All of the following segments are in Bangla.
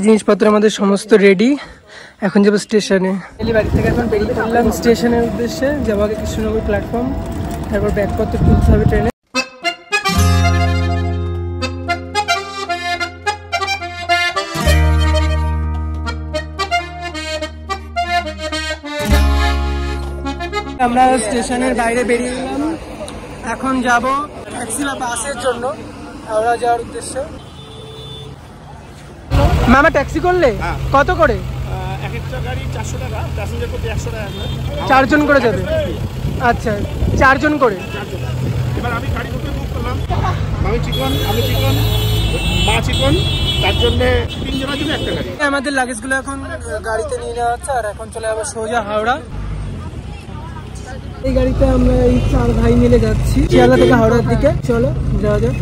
জিনিসপত্র আমাদের সমস্ত রেডি, এখন যাবো স্টেশনে। বাড়ি থেকে এখন বেরিয়ে পড়লাম স্টেশনের উদ্দেশ্যে, যাবো আগে কৃষ্ণনগর প্ল্যাটফর্ম, তারপর ব্যাগপত্র তুলতে হবে ট্রেনে। আমরা স্টেশনের বাইরে বেরিয়ে গেলাম, এখন যাব ট্যাক্সি বা বাসের জন্য হাওড়া যাওয়ার উদ্দেশ্যে। মামা ট্যাক্সি করলে কত করে? এক একটা গাড়ি 400 টাকা, প্যাসেঞ্জার প্রতি 100 টাকা। 4 জন করে যাবে? আচ্ছা, 4 জন করে। এবার আমি গাড়ি বুক করলাম, আমি চিকন মা চিকন, তার জন্য 3 জনের জন্য একটা গাড়ি। আমাদের লাগেজগুলো এখন গাড়িতে নিয়ে নেওয়া হচ্ছে, আর এখন চলে যাবো সোজা হাওড়া। এই গাড়িতে আমরা এই 4 ভাই মিলে যাচ্ছি শিয়ালদা থেকে হাওড়ার দিকে। চলো যাওয়া যাক।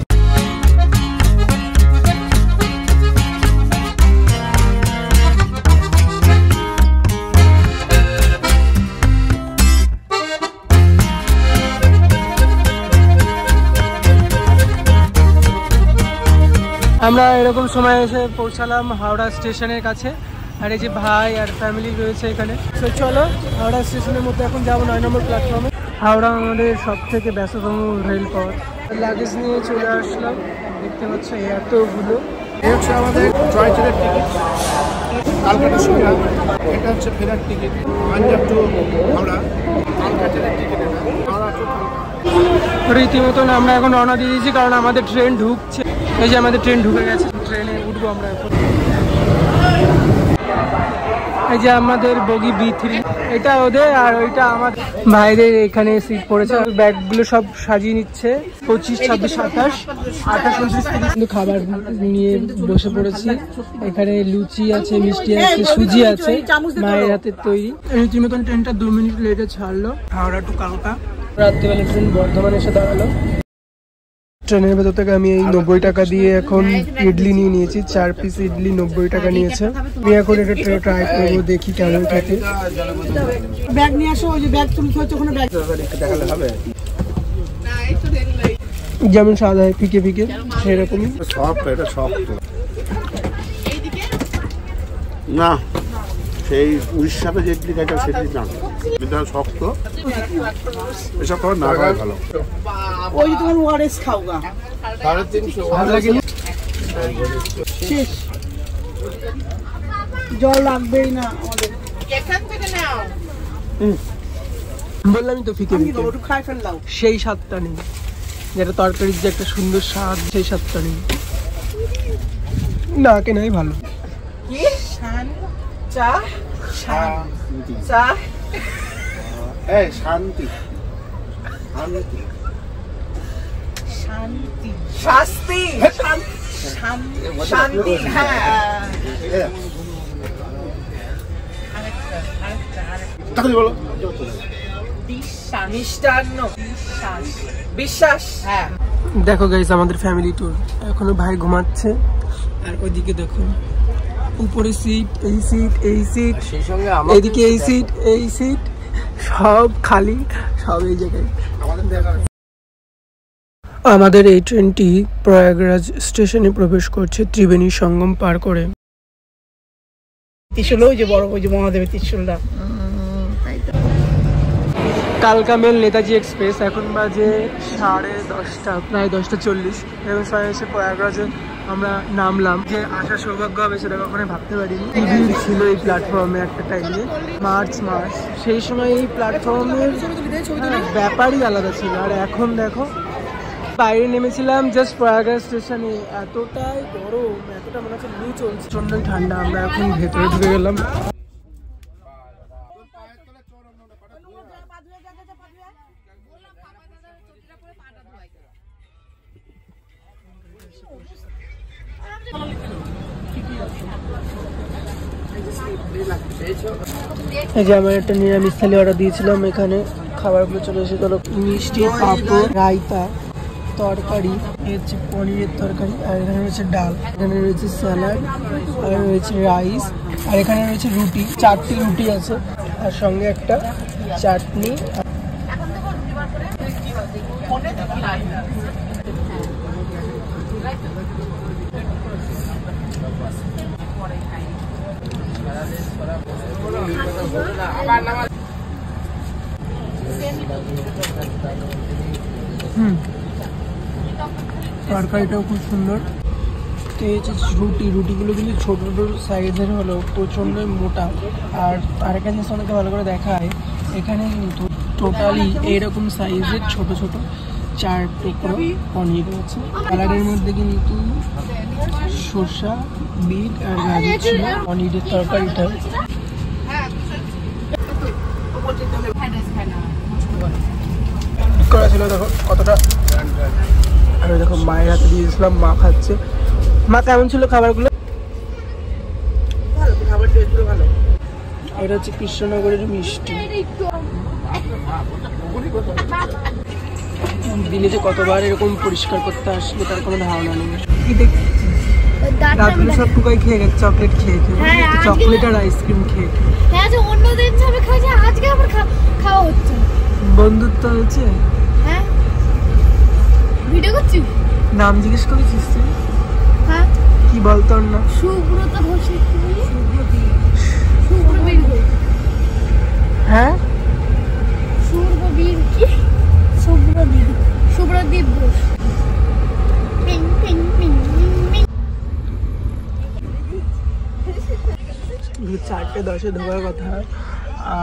আমরা এরকম সময় এসে পৌঁছালাম হাওড়া স্টেশনের কাছে, আর এই যে ভাই আর ফ্যামিলি রয়েছে এখানে। তো চলো হাওড়া স্টেশনের মধ্যে এখন যাবো 9 নম্বর প্ল্যাটফর্মে। হাওড়া আমাদের সব থেকে ব্যস্ততম রেলপথ। লাগেজ নিয়ে চলে আসলাম, দেখতে পাচ্ছ এতগুলো। এই হচ্ছে আমাদের জয় ট্রেনের টিকিট, কালকাটা শিমলা। এটা হচ্ছে ফেরার টিকিট, পাঞ্জাব টু হাওড়া। কালকা ট্রেনের টিকিট, হাওড়া টু কালকা। রীতিমতন আমরা এখন রওনা দিয়ে দিয়েছি, কারণ আমাদের ট্রেন ঢুকছে। এই যে আমাদের ট্রেন ঢুকে গেছে, ট্রেনে উঠবো আমরা এখন। এই যে আমাদের বগি B3, এটা ওদের আর ওইটা আমাদের। ভাইদের এখানে সিট পড়েছে, ব্যাগগুলো সব সাজিয়ে নিচ্ছে। 25, 26, 27, 28, 29, 30 কিন্তু খাবার নিয়ে বসে পড়েছি। এখানে লুচি আছে, মিষ্টি আছে, সুজি আছে, মায়ের হাতের তৈরি। রীতিমতন ট্রেনটা 2 মিনিট লেটে ছাড়লো হাওড়া টু কালকা। রাত্রিবেলা ট্রেন বর্ধমানে এসে দাঁড়ালো। ট্রেনের ভেতর থেকে আমি এই 90 টাকা দিয়ে এখন ইডলি নিয়ে নিয়েছি, 4 পিস ইডলি 90 টাকা নিয়েছে। আমি এখন এটা ট্রাই করবো, দেখি কেমন থাকে। ব্যাগ নিয়ে আসো, ওই যে ব্যাগ তুলতে হচ্ছে ওখানে ব্যাগ দেখালে হবে। যেমন সাদা ফিকে ফিকে সেরকমই। সফট, এটা সফট না, সেই উড়িষ্যাতে যে ইডলি খাইটা সেটি না, এটা শক্ত। এসব খাবার না খাওয়াই ভালো। ওই তোমার ওয়ারেস খাওগা 350 ভালো লাগেনি? শেষ, জল লাগবেই না আমাদের। বললামই তো ফিকে ফিকে, একটু খাই ফেললাম। সেই স্বাদটা নেই, যেটা তরকারির যে একটা সুন্দর স্বাদ, সেই স্বাদটা নেই। না কেনাই ভালো। কি শান চা, শান্তি, চা এই শান্তি, শান্তি, শান্তি, শাস্তি, শান্তি। হ্যাঁ, তাহলে বলো মিষ্টান্ন, বিশ্বাস। হ্যাঁ, দেখো গাইস আমাদের ফ্যামিলি ট্যুর। এখনো ভাই ঘুমাচ্ছে, আর ওইদিকে দেখো উপরে সিট, এই সিট, এই সিট, সেই সঙ্গে এইদিকে এই সিট, এই সিট, সব খালি, সব এই জায়গায়। আমাদের এই ট্রেনটি প্রয়াগরাজ স্টেশনে প্রবেশ করছে ত্রিবেণী সঙ্গম পার করে। ত্রিশূল, ওই যে বড়, ওই যে মহাদেবের ত্রিশূলটা। কালকা মেল নেতাজি এক্সপ্রেস। এখন বাজে 10:30, প্রায় 10:40। এরকম সময় এসে প্রয়াগরাজে আমরা নামলাম। যে আসার সৌভাগ্য হবে সেটা কখনো ভাবতে পারিনি। ভিড় ছিল এই প্ল্যাটফর্মে একটা টাইমে, মার্চ মাস। সেই সময় এই প্ল্যাটফর্মের ব্যাপারই আলাদা ছিল। আর এখন দেখো, বাইরে নেমেছিলাম জাস্ট প্রয়াগরাজ স্টেশনে, এতটাই গরম, এতটা মনে হচ্ছে লু চলছে, প্রচন্ডই ঠান্ডা। আমরা এখন ভেতরে ঢুকে গেলাম। এই যে আমার একটা নিরামিষ থালি অর্ডার দিয়েছিলাম, এখানে খাবারগুলো চলে এসেছিল। মিষ্টি, পাঁপড়, রায়তা, তরকারি, হচ্ছে পনিরের তরকারি, আর এখানে রয়েছে ডাল, এখানে রয়েছে স্যালাড, আর রয়েছে রাইস, আর এখানে রয়েছে রুটি। 4টি রুটি আছে, আর সঙ্গে একটা চাটনি। তরকারিটাও খুব সুন্দর। তো এই যে রুটিগুলো কিন্তু ছোট ছোট সাইজের হলেও প্রচণ্ড মোটা। আর আরেকটা জিনিস অনেকে ভালো করে দেখায়, এখানে কিন্তু টোটালি এইরকম সাইজের ছোট ছোট 4 টুকরো পনির রয়েছে। কালারের মধ্যে কিন্তু সরষা, বিট আর গাজর ছিল পনিরের তরকারিটা। করা ছিল দেখো কতটা। আর দেখো মায়ের হাতে দিয়েছিলাম, মা খাচ্ছে। মা কেমন ছিল খাবারগুলো? ভালো। এটা হচ্ছে কৃষ্ণনগরের মিষ্টি। দিনে যে কতবার এরকম পরিষ্কার করতে আসলে তার কোনো ধারণা নেই। কি দেখছিস? রাতগুলো সব টুকাই খেয়ে গেছে, চকলেট খেয়ে চকলেট আর আইসক্রিম খেয়ে। হ্যাঁ, যে অন্যদিন সবে খাইছে, আজকে আবার খাওয়া হচ্ছে। বন্ধুত্ব হয়েছে। হ্যাঁ, ভিডিও করছিস? নাম জিজ্ঞেস করেছিস তুই? হ্যাঁ। কি বল তোর নাম? সুব্রত ঘোষ। সুব্রবীর ঘোষ। হ্যাঁ, সুব্রবীর কি? Subradip Ghosh. Ping ping ping ping. 4:10 ঢোকার কথা,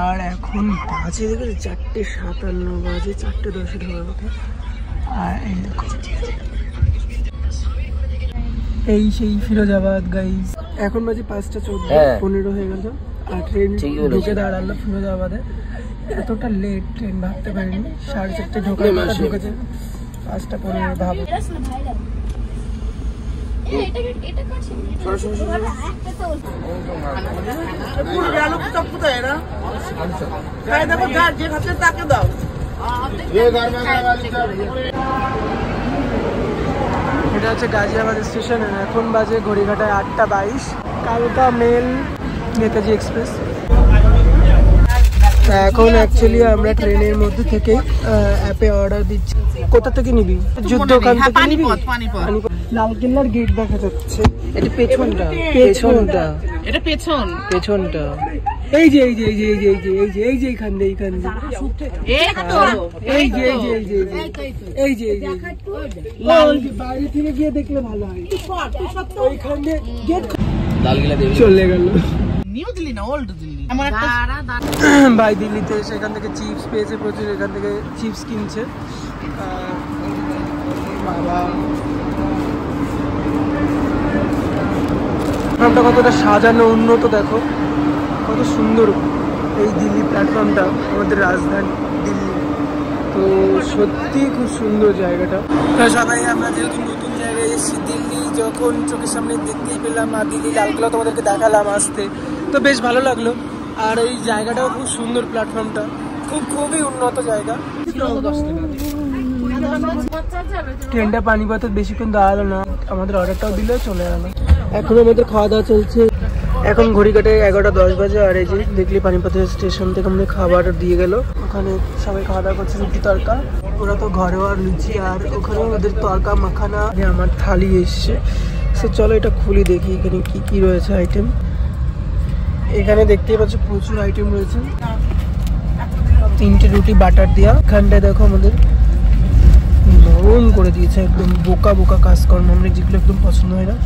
আর এখন বাজে দেখে 4:57 বাজে। 4:10 ঢোকার কথা। আর এই সেই ফিরোজাবাদ গাইস। এখন বাজে 5:14 হয়ে গেল। আর ট্রেন ঢুকে দাঁড়ালো ফিরোজাবাদে। এতটা লেট ট্রেন ভাবতে পারিনি। 4:30 ঢোকার কথা, ঢুকেছে 5:15। ভাবো এটা হচ্ছে গাজিয়াবাদ স্টেশন। এখন বাজে ঘড়িঘাটায় 8:22। কালকা মেল নেতাজি এক্সপ্রেস। এখন অ্যাকচুয়ালি আমরা ট্রেনের মধ্যে থেকে অ্যাপে অর্ডার দিচ্ছি। কোথা থেকে নিবি? যুদ্ধখান থেকে নিবি? লালকেল্লার গেট দেখা যাচ্ছে। এটা পেছনটা। এটা পেছনটা। এই যে এইখান দিয়ে বাইরে থেকে গিয়ে দেখলে ভালো হয়। ওইখান দিয়ে গেট চলে গেল। নিউ দিল্লি না ওল্ড দিল্লি। ভাই দিল্লিতে সেখান থেকে চিপস পেয়েছে প্রচুর, এখান থেকে চিপস কিনছে। বাবা প্ল্যাটফর্মটা কতটা সাজানো উন্নত, দেখো কত সুন্দর এই দিল্লি প্ল্যাটফর্মটা, আমাদের রাজধানী দিল্লি। তো সত্যি খুব সুন্দর জায়গাটা। সবাই আমরা যেহেতু নতুন জায়গায় এসেছি, দিল্লি যখন চোখের সামনে দেখতেই পেলাম, আর দিল্লি লালকেল্লা তোমাদেরকে দেখালাম আসতে, তো বেশ ভালো লাগলো। আর এই জায়গাটাও খুব সুন্দর, প্ল্যাটফর্মটা খুবই উন্নত জায়গা। ট্রেনটা পানিপথে বেশিক্ষণ দাঁড়ালো না, আমাদের অর্ডারটাও দিলে চলে গেল। এখন আমাদের খাওয়া দাওয়া চলছে। এখন ঘড়িঘাটে 11:10 বাজে। আর এই যে দেখলি পানিপথের স্টেশন থেকে আমাদের খাবার দিয়ে গেল। ওখানে সবাই খাওয়া দাওয়া করছে রুটি তরকা। ওরা তো ঘরেও আর লুচি, আর ওখানে ওদের তরকা মাখানা। আমার থালি এসছে। সে চলো এটা খুলি দেখি এখানে কি কি রয়েছে আইটেম। এখানে দেখতেই পাচ্ছ প্রচুর আইটেম রয়েছে। 3টে রুটি বাটার দেওয়া। এখানটায় দেখো আমাদের নরম করে দিয়েছে, একদম বোকা বোকা কাজকর্ম। আমরা যেগুলো একদম পছন্দ হয় না,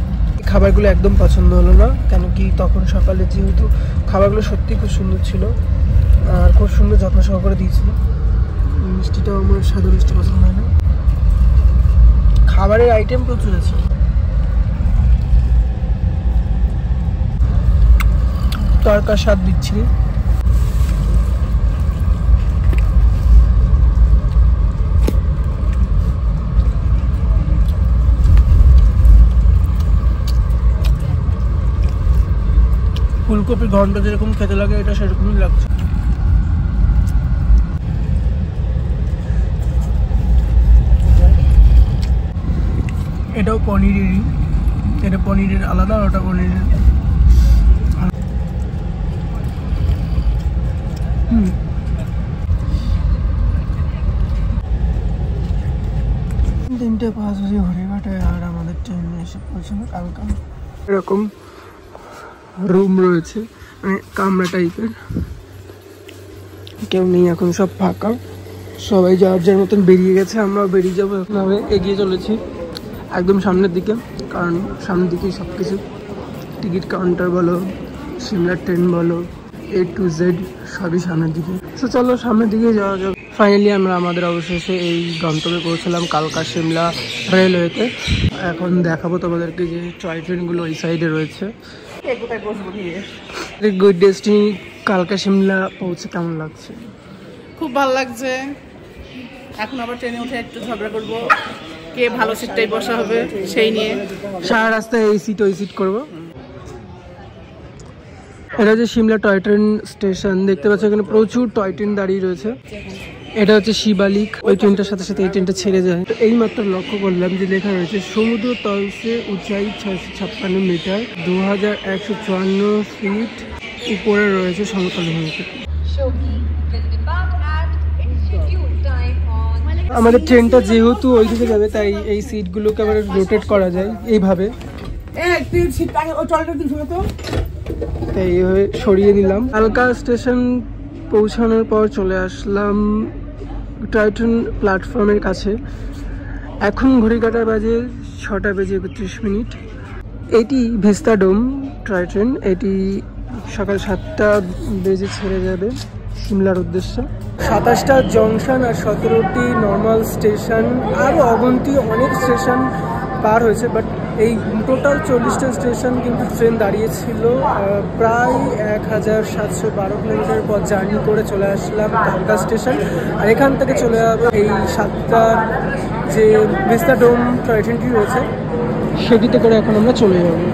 খাবারগুলো একদম পছন্দ হলো না। কেন কি তখন সকালে যেহেতু খাবারগুলো সত্যি খুব সুন্দর ছিল, আর খুব সুন্দর যত্ন সহকারে দিয়েছিল। মিষ্টিটাও আমার সাদা মিষ্টি পছন্দ হয় না। খাবারের আইটেম প্রচুর আছে। তরকার স্বাদ দিচ্ছি। ফুলকপির ঘন্ট যেরকম খেতে লাগে, এটা সেরকমই লাগছে। এটাও পনিরেরই, এটা পনিরের আলাদা, ওটা পনিরের। তিনটে 5 বাজে ঘড়িঘাটায়, আর আমাদের ট্রেন এসে পৌঁছানো কালকা। এরকম রুম রয়েছে, কামরা টাইপের, কেউ নেই এখন, সব ফাঁকা, সবাই যার যার মতন বেরিয়ে গেছে। আমরা বেরিয়ে যাবো, এভাবে এগিয়ে চলেছি একদম সামনের দিকে, কারণ সামনের দিকেই সব কিছু, টিকিট কাউন্টার বলো, সিমলা ট্রেন বলো, A to Z সবই সামনের দিকে। তো চলো সামনের দিকে যাওয়া যাক। ফাইনালি আমরা আমাদের অবশেষে এই গন্তব্যে পৌঁছলাম, কালকা শিমলা রেলওয়েতে। এখন দেখাবো তোমাদেরকে যে টয় ট্রেনগুলো ওই সাইডে রয়েছে। গুড ডেস্টিনি কালকা শিমলা পৌঁছে কেমন লাগছে? খুব ভালো লাগছে। এখন আবার ট্রেনে উঠে একটু ঝগড়া করবো, কে ভালো সিটটাই বসা হবে সেই নিয়ে। সারা রাস্তায় এই সিট ওই সিট করবো। এটা হচ্ছে সিমলা টয় ট্রেন স্টেশন, দেখতে পাচ্ছ এখানে প্রচুর টয় ট্রেন দাঁড়িয়ে রয়েছে। এটা হচ্ছে শিবালিক, ওই ট্রেনটার সাথে সাথে এই ট্রেনটা ছেড়ে যায়। তো এই মাত্র লক্ষ্য করলাম যে লেখা রয়েছে সমুদ্র তল সে উঁচাই 656 মিটার, 2154 ফিট উপরে রয়েছে সমতল ভূমিতে। আমাদের ট্রেনটা যেহেতু ওই দিকে যাবে, তাই এই সিটগুলোকে আবার রোটেট করা যায় এইভাবে, তাই এইভাবে সরিয়ে দিলাম। কালকা স্টেশন পৌঁছানোর পর চলে আসলাম টয় ট্রেন প্ল্যাটফর্মের কাছে। এখন ঘড়ি কাঁটা বাজে 6টা বেজে 31 মিনিট। এটি ভিস্তাডোম টয় ট্রেন, এটি সকাল 7টা বেজে ছেড়ে যাবে সিমলার উদ্দেশ্যে। 27টা জংশন আর 17টি নর্মাল স্টেশন, আরও অগন্তি অনেক স্টেশন পার হয়েছে, বাট এই টোটাল 40টা স্টেশন কিন্তু ট্রেন দাঁড়িয়েছিল। প্রায় 1712 কিলোমিটার পর জার্নি করে চলে আসলাম কালকা স্টেশন। আর এখান থেকে চলে যাবো এই 7টার যে ভিস্তাডোম টয় ট্রেনটি রয়েছে, সেটিতে করে এখন আমরা চলে যাবো।